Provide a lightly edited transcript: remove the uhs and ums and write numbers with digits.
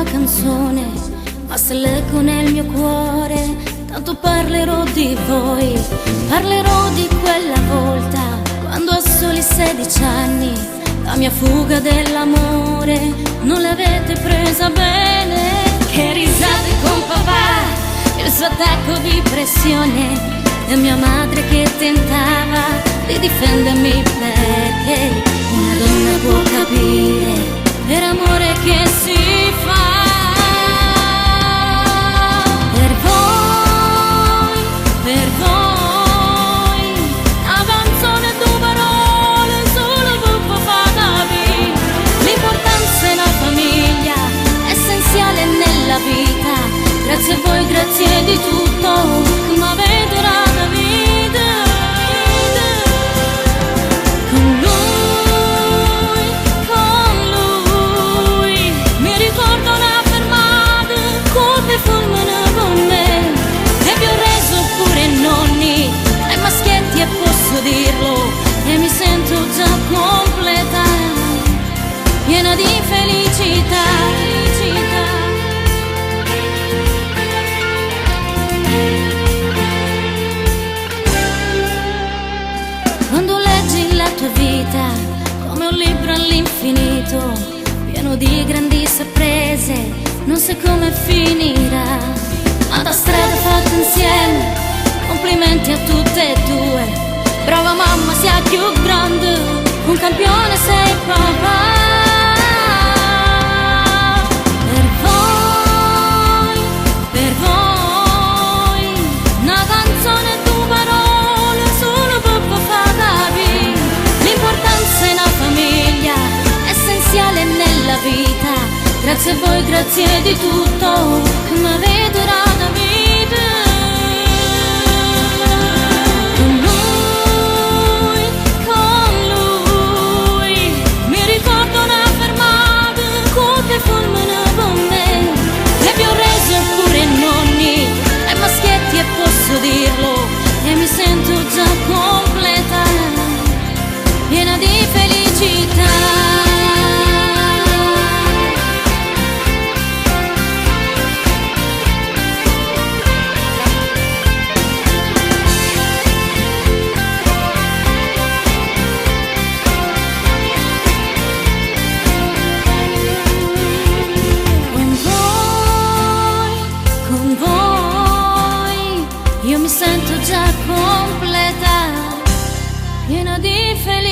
una canzone, ma se leggo nel mio cuore, tanto parlerò di voi. Parlerò di quella volta, quando a soli 16 anni la mia fuga dell'amore non l'avete presa bene. Che risate con papà, il suo attacco di pressione, e mia madre che tentava di difendermi, perché una donna può capire per amore che si fa. Per voi, una canzone, due parole, solo per farvi. L'importanza è la famiglia, essenziale nella vita. Grazie a voi, grazie di tutto, che mi avete dato vita. Con lui, mi ricordo una fermata, come fulmine con me. E vi ho reso pure nonni e maschietti, e posso dirlo, e mi sento già completa, piena di felicità. Quando leggi la tua vita come un libro all'infinito, pieno di grandi sorprese, non sai come finirà, ma da strada fatta insieme, complimenti a tutte e due. Brava mamma, sia più grande, un campione sei papà. Per voi, una canzone, due parole, solo per farvi. L'importanza è una famiglia, essenziale nella vita. Grazie a voi, grazie di tutto, che mi avete dato vita. Con lui, mi ricordo una fermata, come fulmine con me. E vi ho reso pure nonni e maschietti, e posso dirlo, e mi sento già completa, piena di felicità. Con voi, io mi sento già completa, piena di felicità.